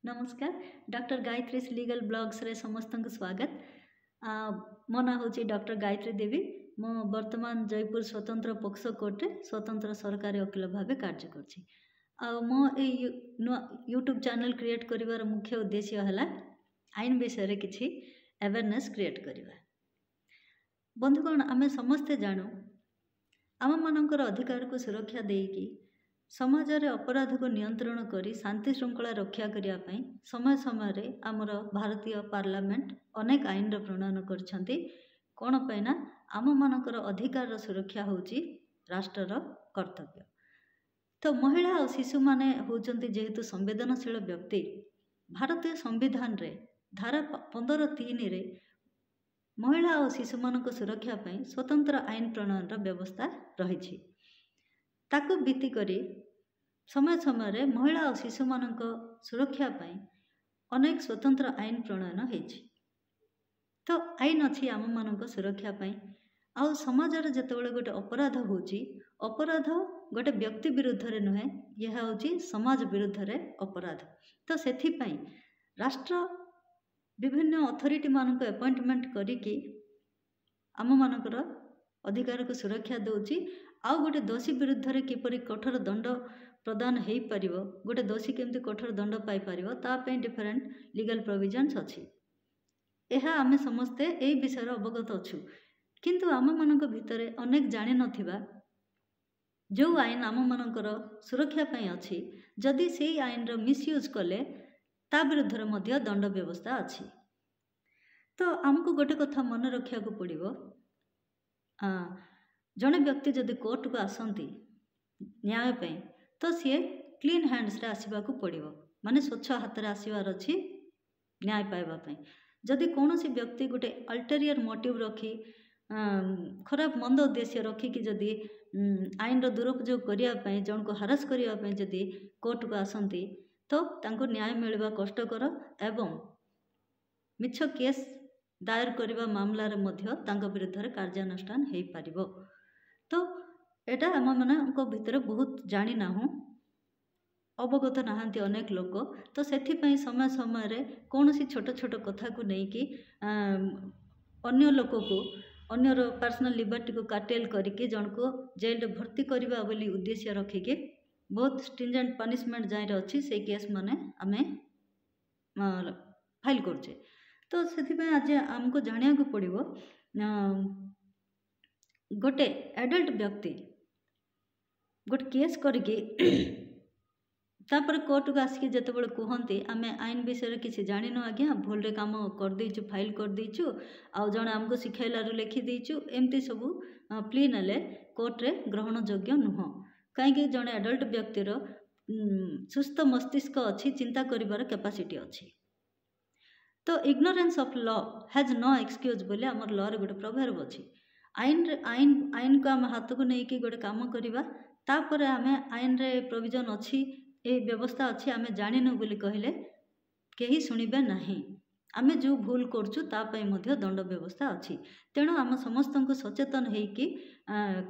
नमस्कार doctor Gayatri legal blogs रे समस्त को स्वागत। मो ना हूँ डॉक्टर गायत्री देवी। मो वर्तमान जयपुर स्वतंत्र पोक्सो कोर्ट रे स्वतंत्र सरकारी वकील भाव कार्य करछि। मो यूट्यूब चैनल क्रिएट करिवार मुख्य उद्देश्य है आईन विषय रे किछि अवेयरनेस क्रिएट करिवा। बंधुगण आमे समस्ते जानू आम मानकर अधिकार को सुरक्षा देकी समाज रे अपराध को नियंत्रण करी शांति श्रृंखला रक्षा करने समय समय आमर भारतीय पार्लियामेंट अनेक आईन प्रणयन करछंती। कौन पैना आम मानकर अधिकार सुरक्षा होची राष्ट्रर कर्तव्य। तो महिला और शिशु माने होचंती जेहेतु संवेदनशील व्यक्ति भारतीय संविधान रे धारा 15(3) रे महिला और शिशु मानक सुरक्षा पई स्वतंत्र आईन प्रणयन व्यवस्था रही। ताकू भित्ति करी समय समय महिला और शिशु मानक सुरक्षा पई अनेक स्वतंत्र आईन प्रणयन होइछि। तो आईन अच्छी आम मानक सुरक्षा पई आउ समाज रे जेतेबेले गोटे अपराध होची अपराध गोटे व्यक्ति विरुद्ध रे नुहे यह होची समाज विरुद्ध रे अपराध। तो सेथि पई राष्ट्र विभिन्न अथॉरिटी मानक अपॉइंटमेंट करिकी आम मानकर अधिकार को सुरक्षा दउची। आउ गोटे दोषी विरुद्ध रे किपरि कठोर दंड प्रदान हो पार, गोटे दोषी केमती कठोर दंड पाई पारिबो ता पे डिफरेंट लीगल प्रोविजन्स अच्छी। यह आमे समस्ते ए विषय अवगत अच्छु, किंतु आम मानक भितरे अनेक जानि नथिबा जो आईन आम मानकर सुरक्षा पई अच्छी जदि से आईन रो मिसयूज कले ता विरुद्ध रे मध्य दंड व्यवस्था अच्छी। तो आमको गोटे कथा मन रखा को पड़िबो, जड़े व्यक्ति जदि कोर्ट को आसती न्याय पे तो सी क्लीन हैंड्स रे आसवा को पड़िबो, माने स्वच्छ हाथ रे आसवार अच्छी न्याय पाइबा। जदि कौन सी व्यक्ति गोटे अल्टेरियर मोटिव रखी खराब मंद उद्देश्य रखिकी जदि आईन रो दुरुपयोग करने जन को हारास करने जदि कोर्ट को आसती तो तांको न्याय मिलवा कष्टकर एवं मिछ केस दायर करने मामला रे मध्य तांको विरुद्ध रे कार्यानुष्ठान हो पारिबो। तो एटा आम मानक भितर बहुत जानी नाहु, अवगत नहांती अनेक लोक। तो सेथिपई समय समय रे कौन सी छोट छोट कथा को लेकिन अन्य लोक को अन्यर पर्सनल लिबर्टी को काटेल करके जन को जेल रे भर्ती करवा बोली उद्देश्य रखिके बहुत स्ट्रिंजेंट पनिशमेंट जाए अच्छी से केस माने आमे फाइल करछे। तो सेथिपई आज आमको जानिया को पड़िबो गोटे एडल्ट व्यक्ति गोटे केस करके तापर कोर्ट को आसिक जितेबाला कहते आम आईन विषय किसी जान आज्ञा भूल रे काम कर देचु फाइल कर देचु आउ जड़े आमको शिखाइलारू लिखिदेचु एमती सबू प्ली नेले कोर्ट रे ग्रहण योग्य नुह। कहीं जड़े एडल्ट व्यक्तिर सुस्थ मस्तिष्क अच्छी चिंता करिवार कैपेसिटी अच्छी। तो ignorance of law has no excuse बोले आमर लॉ रे गोटे प्रभाव अच्छी। आईन आईन आईन को आम हाथ को लेकिन गोटे काम करवा तापर आम आईन रे प्रोविजन अच्छी ए व्यवस्था अच्छी आम जानिनु बोली कहले कहीं शुणिबे नहीं। आम जो भूल करछु तापाई मध्य दंड व्यवस्था अच्छी। तेणु आम समस्त को सचेतन होइकी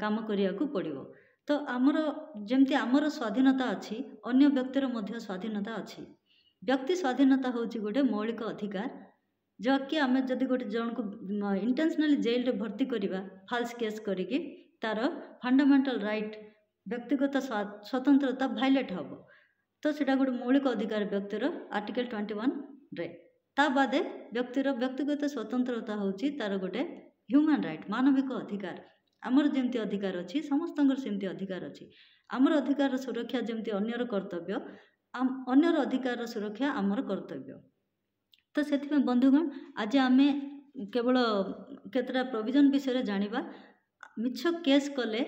काम करिया को पड़िबो। तो आमर जेमती आमर स्वाधीनता अच्छी अन्य व्यक्तिर मध्य स्वाधीनता अच्छी। व्यक्ति स्वाधीनता होची गोटे मौलिक अधिकार जबकि आम जदि गोटे जन को इंटेंशनली जेल रे भर्ती करवा फाल्स केस करिकी तार फंडामेंटल राइट व्यक्तिगत स्वतंत्रता भाइलेट हम। तो सेटा गोटे मौलिक अधिकार व्यक्तिर आर्टिकल 21 रे ता बादे व्यक्तिर व्यक्तिगत स्वतंत्रता होची तार गोटे ह्यूमन राइट मानविक अधिकार। आमर जेमती अधिकार अच्छी समस्तंकर सेमती अधिकार अच्छी। आमर अधिकार सुरक्षा जेमती अन्यर कर्तव्य अन्यर अधिकार सुरक्षा आमर कर्तव्य। तो सेथिमे बंधुगण आज आमे केवल केतरा प्रोविजन विषय जानिबा मिछ केस कले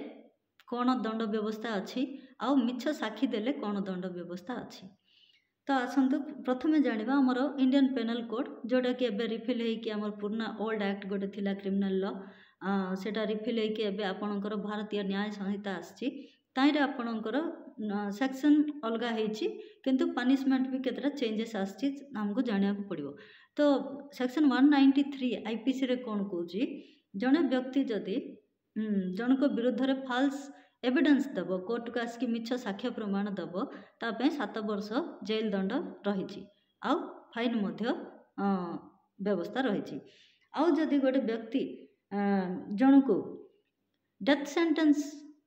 कौन दंड व्यवस्था अच्छी आउ मिछ साक्षी देले कौन दंड व्यवस्था अच्छी। तो आसतु प्रथमे जानिबा हमर इंडियन पेनल कोड जोटा कि एबे रिफिल होइकी हमर पुराना ओल्ड एक्ट गोटे थिला क्रिमिनल लॉ सेटा रिफिल होइकी एबे आपणकर भारतीय न्याय संहिता आछि ताइरे आपणकर सेक्शन अलगा होइछि किंतु पनिशमेंट भी केतरा चेंजेस आछि हमको जानिया को पड़िबो। तो सेक्शन 193 आईपीसी रे कोन कहूछि जने व्यक्ति जदि जनक विरुद्ध रे फाल्स एविडेंस दब कोर्ट को आसिक मिछ साक्ष्य प्रमाण दब तापे 7 वर्ष जेल दंड रही। ଆଉ ଫାଇନ୍ ମଧ୍ୟ ବ୍ୟବସ୍ଥା ରହିଛି। ଆଉ ଯଦି ଗୋଟେ ବ୍ୟକ୍ତି ଜଣକୁ ଡେଥ୍ ସେଣ୍ଟେନ୍ସ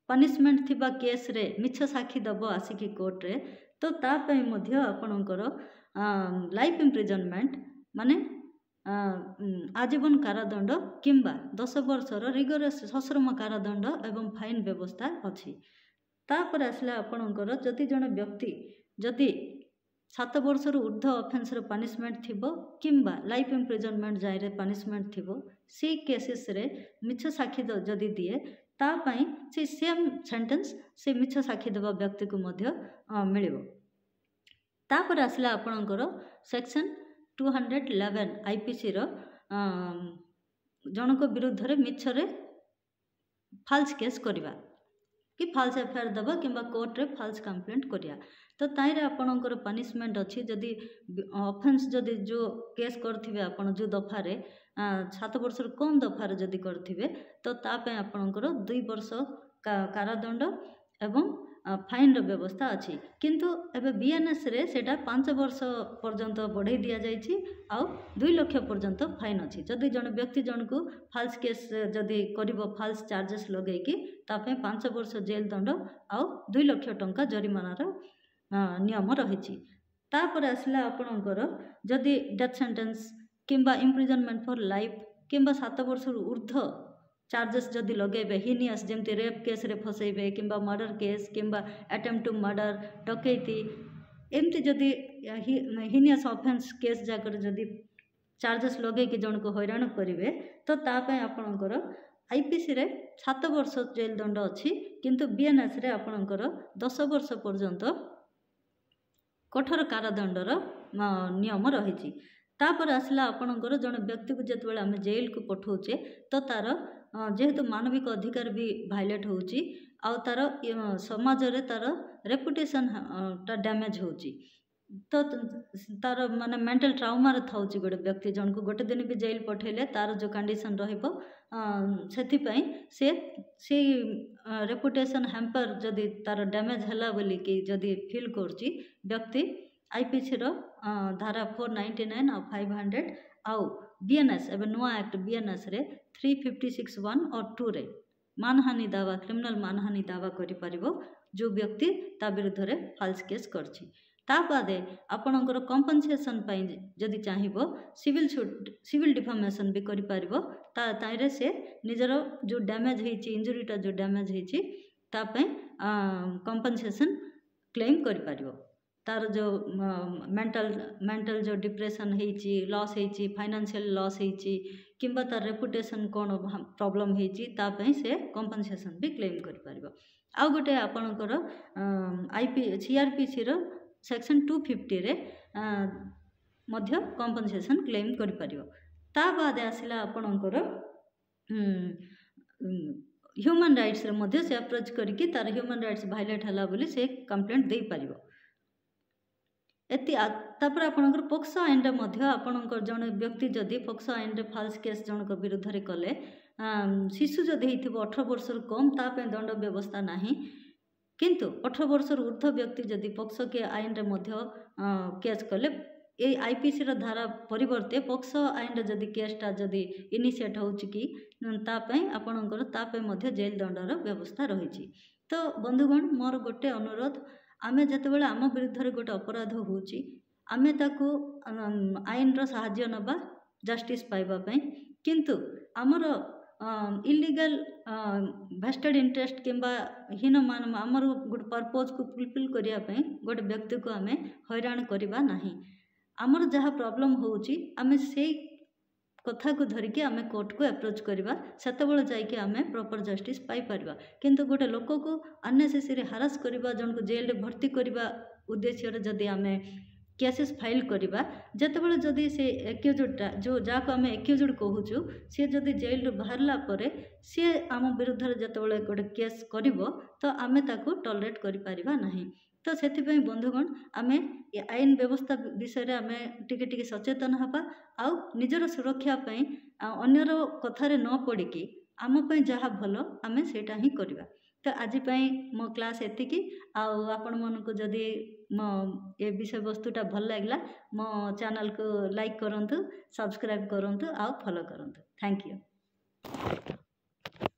ପନିଶମେଣ୍ଟ ଥିବା କେସ୍ରେ ମିଛ ସାକ୍ଷୀ ଦେବ ଆସିକି କୋର୍ଟରେ, ତ ତା ପାଇଁ ମଧ୍ୟ ଆପଣଙ୍କର ଲାଇଫ୍ ଇମ୍ପ୍ରିଜନମେଣ୍ଟ ମାନେ ଆଜୀବନ କାରାଦଣ୍ଡ କିମ୍ବା 10 ବର୍ଷର ରିଗରସ୍ ସଶ୍ରମ କାରାଦଣ୍ଡ ଏବଂ ଫାଇନ୍ ବ୍ୟବସ୍ଥା ଅଛି। ତାପରେ ଆସିଲା ଆପଣଙ୍କର ଯଦି ଜଣେ ବ୍ୟକ୍ତି ଯଦି 7 ବର୍ଷରୁ ଉର୍ଦ୍ଧ୍ୱ ଅଫେନ୍ସର ପନିଶମେଣ୍ଟ ଥିବ କିମ୍ବା ଲାଇଫ୍ ଇମ୍ପ୍ରିଜନମେଣ୍ଟ ଯାଏରେ ପନିଶମେଣ୍ଟ ଥିବ, ସେଇ କେସେସ୍ରେ ମିଛ ସାକ୍ଷୀ ଯଦି ଦିଏ ତା ପାଇଁ ସେ ସେମ୍ ସେଣ୍ଟେନ୍ସ ସେ ମିଛ ସାକ୍ଷୀ ଦେବା ବ୍ୟକ୍ତିକୁ ମଧ୍ୟ ମିଳିବ। ତାପରେ ଆସିଲା ଆପଣଙ୍କର ସେକ୍ସନ୍ 211 IPCର ଜଣଙ୍କ ବିରୁଦ୍ଧରେ ମିଛରେ ଫାଲ୍ସ କେସ୍ କରିବା କି ଫାଲ୍ସ ଏଫଆଇଆର ଦେବା କିମ୍ବା କୋର୍ଟରେ ଫାଲ୍ସ କମ୍ପ୍ଲେଣ୍ଟ କରିବା। ତ ତାଇରେ ଆପଣଙ୍କର ପନିଶମେଣ୍ଟ ଅଛି। ଯଦି ଅଫେନ୍ସ ଯଦି ଯେଉଁ କେସ୍ କରିଥିବେ ଆପଣ ଯେଉଁ ଦଫାରେ 7 ବର୍ଷରୁ କମ୍ ଦଫାରେ ଯଦି କରିଥିବେ ତ ତା ପାଇଁ ଆପଣଙ୍କର 2 ବର୍ଷ କାରାଦଣ୍ଡ ଏବଂ ଫାଇନ୍ର ବ୍ୟବସ୍ଥା ଅଛି। କିନ୍ତୁ ଏବେ BNSରେ ସେଇଟା 5 ବର୍ଷ ପର୍ଯ୍ୟନ୍ତ ବଢ଼େଇ ଦିଆଯାଇଛି ଆଉ 2 ଲକ୍ଷ ପର୍ଯ୍ୟନ୍ତ ଫାଇନ୍ ଅଛି। ଯଦି ଜଣେ ବ୍ୟକ୍ତି ଜଣକୁ ଫାଲ୍ସ କେସ୍ ଯଦି କରିବ ଫାଲ୍ସ ଚାର୍ଜେସ୍ ଲଗେଇକି ତା ପାଇଁ 5 ବର୍ଷ ଜେଲ୍ ଦଣ୍ଡ ଆଉ 2 ଲକ୍ଷ ଟଙ୍କା ଜରିମାନାର ନିୟମ ରହିଛି। ତାପରେ ଆସିଲା ଆପଣଙ୍କର ଯଦି ଡେଥ୍ ସେଣ୍ଟେନ୍ସ କିମ୍ବା ଇମ୍ପ୍ରିଜନମେଣ୍ଟ ଫର୍ ଲାଇଫ୍ କିମ୍ବା 7 ବର୍ଷରୁ ଉର୍ଦ୍ଧ୍ୱ ଚାର୍ଜେସ୍ ଯଦି ଲଗେଇବେ, ହିନିୟସ୍ ଯେମିତି ରେପ୍ କେସ୍ରେ ଫସେଇବେ କିମ୍ବା ମର୍ଡ଼ର କେସ୍ କିମ୍ବା ଆଟେମ୍ପ୍ଟ ଟୁ ମର୍ଡ଼ର, ଡକେଇତି, ଏମିତି ଯଦି ହିନିୟସ୍ ଅଫେନ୍ସ କେସ୍ ଯାକରେ ଯଦି ଚାର୍ଜେସ୍ ଲଗେଇକି ଜଣକୁ ହଇରାଣ କରିବେ ତ ତା ପାଇଁ ଆପଣଙ୍କର IPCରେ 7 ବର୍ଷ ଜେଲ୍ ଦଣ୍ଡ ଅଛି, କିନ୍ତୁ BNSରେ ଆପଣଙ୍କର 10 ବର୍ଷ ପର୍ଯ୍ୟନ୍ତ କଠୋର କାରାଦଣ୍ଡର ନିୟମ ରହିଛି। ତାପରେ ଆସିଲା ଆପଣଙ୍କର ଜଣେ ବ୍ୟକ୍ତିକୁ ଯେତେବେଳେ ଆମେ ଜେଲକୁ ପଠାଉଛେ ତ ତା'ର ଯେହେତୁ ମାନବିକ ଅଧିକାର ବି ଭାଇଲେଟ୍ ହେଉଛି ଆଉ ତା'ର ସମାଜରେ ତା'ର ରେପୁଟେସନ୍ଟା ଡ୍ୟାମେଜ୍ ହେଉଛି। ତ ତା'ର ମାନେ ମେଣ୍ଟାଲ ଟ୍ରାଉମାରେ ଥାଉଛି ଗୋଟେ ବ୍ୟକ୍ତି ଜଣକୁ ଗୋଟେ ଦିନ ବି ଜେଲ୍ ପଠାଇଲେ ତା'ର ଯେଉଁ କଣ୍ଡିସନ୍ ରହିବ ସେଥିପାଇଁ ସେଇ ରେପୁଟେସନ୍ ହ୍ୟାମ୍ପର ଯଦି ତା'ର ଡ୍ୟାମେଜ୍ ହେଲା ବୋଲିକି ଯଦି ଫିଲ୍ କରୁଛି ବ୍ୟକ୍ତି IPCର ଧାରା 499 ଆଉ 500 ଆଉ BNS ଏବେ ନୂଆ ଆକ୍ଟ BNSରେ 356(1) और 2ରେ ମାନହାନି ଦାବା କ୍ରିମିନାଲ ମାନହାନି ଦାବା କରିପାରିବ ଯେଉଁ ବ୍ୟକ୍ତି ତା ବିରୁଦ୍ଧରେ ଫାଲ୍ସ କେସ୍ କରିଛି। ତା ବାଦେ ଆପଣଙ୍କର କମ୍ପନସେସନ୍ ପାଇଁ ଯଦି ଚାହିଁବ ସିଭିଲ୍ ଡିଫାମେସନ୍ ବି କରିପାରିବ। ତାଇରେ ସେ ନିଜର ଯେଉଁ ଡ୍ୟାମେଜ୍ ହେଇଛି ଇଞ୍ଜୁରିଟା ଯେଉଁ ଡ୍ୟାମେଜ୍ ହେଇଛି ତା ପାଇଁ କମ୍ପନସେସନ୍ କ୍ଲେମ୍ କରିପାରିବ। ତାର ଯେଉଁ ମେଣ୍ଟାଲ ଯେଉଁ ଡିପ୍ରେସନ୍ ହେଇଛି, ଲସ୍ ହେଇଛି, ଫାଇନାନ୍ସିଆଲ ଲସ୍ ହେଇଛି କିମ୍ବା ତାର ରେପୁଟେସନ୍ କ'ଣ ପ୍ରୋବ୍ଲେମ୍ ହେଇଛି ତା ପାଇଁ ସେ କମ୍ପନସେସନ୍ ବି କ୍ଲେମ୍ କରିପାରିବ। ଆଉ ଗୋଟେ ଆପଣଙ୍କର CRPCର ସେକ୍ସନ୍ 250ରେ ମଧ୍ୟ କମ୍ପନସେସନ୍ କ୍ଲେମ୍ କରିପାରିବ। ତା ବାଦେ ଆସିଲା ଆପଣଙ୍କର ହ୍ୟୁମାନ୍ ରାଇଟ୍ସରେ ମଧ୍ୟ ସେ ଆପ୍ରୋଚ୍ କରିକି ତାର ହ୍ୟୁମାନ୍ ରାଇଟ୍ସ ଭାଇଲେଟ୍ ହେଲା ବୋଲି ସେ କମ୍ପ୍ଲେଣ୍ଟ ଦେଇପାରିବ। ତାପରେ ଆପଣଙ୍କର ପୋକ୍ସୋ ଆଇନରେ ମଧ୍ୟ ଆପଣଙ୍କର ଜଣେ ବ୍ୟକ୍ତି ଯଦି ପୋକ୍ସୋ ଆଇନରେ ଫାଲ୍ସ କେସ୍ ଜଣଙ୍କ ବିରୁଦ୍ଧରେ କଲେ, ଶିଶୁ ଯଦି ହେଇଥିବ 18 ବର୍ଷରୁ କମ୍ ତା ପାଇଁ ଦଣ୍ଡ ବ୍ୟବସ୍ଥା ନାହିଁ। କିନ୍ତୁ 18 ବର୍ଷରୁ ଉର୍ଦ୍ଧ୍ୱ ବ୍ୟକ୍ତି ଯଦି ପୋକ୍ସୋ ଆଇନରେ ମଧ୍ୟ କେସ୍ କଲେ এই IPCର ଧାରା ପରିବର୍ତ୍ତେ ପୋକ୍ସୋ ଆଇନରେ ଯଦି କେସ୍ଟା ଯଦି ଇନିସିଏଟ୍ ହେଉଛି କି ତା ପାଇଁ ଆପଣଙ୍କର ତା ପାଇଁ ମଧ୍ୟ ଜେଲ୍ ଦଣ୍ଡର ବ୍ୟବସ୍ଥା ରହିଛି। ତ ବନ୍ଧୁଗଣ ମୋର ଗୋଟେ ଅନୁରୋଧ, ଆମେ ଯେତେବେଳେ ଆମ ବିରୁଦ୍ଧରେ ଗୋଟେ ଅପରାଧ ହେଉଛି ଆମେ ତାକୁ ଆଇନର ସାହାଯ୍ୟ ନେବା ଜଷ୍ଟିସ୍ ପାଇବା ପାଇଁ। କିନ୍ତୁ ଆମର ଇଲିଗାଲ ଭେଷ୍ଟେଡ୍ ଇଣ୍ଟରେଷ୍ଟ କିମ୍ବା ଆମର ଗୋଟେ ପର୍ପୋଜକୁ ଫୁଲଫିଲ୍ କରିବା ପାଇଁ ଗୋଟେ ବ୍ୟକ୍ତିକୁ ଆମେ ହଇରାଣ କରିବା ନାହିଁ। ଆମର ଯାହା ପ୍ରୋବ୍ଲେମ୍ ହେଉଛି ଆମେ ସେଇ କଥାକୁ ଧରିକି ଆମେ କୋର୍ଟକୁ ଆପ୍ରୋଚ୍ କରିବା, ସେତେବେଳେ ଯାଇକି ଆମେ ପ୍ରପର୍ ଜଷ୍ଟିସ୍ ପାଇପାରିବା। କିନ୍ତୁ ଗୋଟେ ଲୋକକୁ ଅନ୍ନେସେସରି ହାରାସ କରିବା, ଜଣକୁ ଜେଲ୍ରେ ଭର୍ତ୍ତି କରିବା ଉଦ୍ଦେଶ୍ୟରେ ଯଦି ଆମେ କେସେସ୍ ଫାଇଲ୍ କରିବା, ଯେତେବେଳେ ଯଦି ସେ ଏକ୍ୟୁଜ୍ଡଟା ଯାହାକୁ ଆମେ ଏକ୍ୟୁଜ୍ଡ କହୁଛୁ ସେ ଯଦି ଜେଲ୍ରୁ ବାହାରିଲା ପରେ ସିଏ ଆମ ବିରୁଦ୍ଧରେ ଯେତେବେଳେ ଗୋଟେ କେସ୍ କରିବ ତ ଆମେ ତାକୁ ଟଲରେଟ୍ କରିପାରିବା ନାହିଁ। ତ ସେଥିପାଇଁ ବନ୍ଧୁଗଣ ଆମେ ଆଇନ ବ୍ୟବସ୍ଥା ବିଷୟରେ ଆମେ ଟିକେ ସଚେତନ ହେବା ଆଉ ନିଜର ସୁରକ୍ଷା ପାଇଁ ଅନ୍ୟର କଥାରେ ନ ପଡ଼ିକି ଆମ ପାଇଁ ଯାହା ଭଲ ଆମେ ସେଇଟା ହିଁ କରିବା। तो आज मो क्लास एतिकी आपण मनकु जदि मो ए विषय वस्तुटा भल लागला मो चैनल को लाइक करंतु, सब्सक्राइब करंतु आ फॉलो करंतु। Thank you.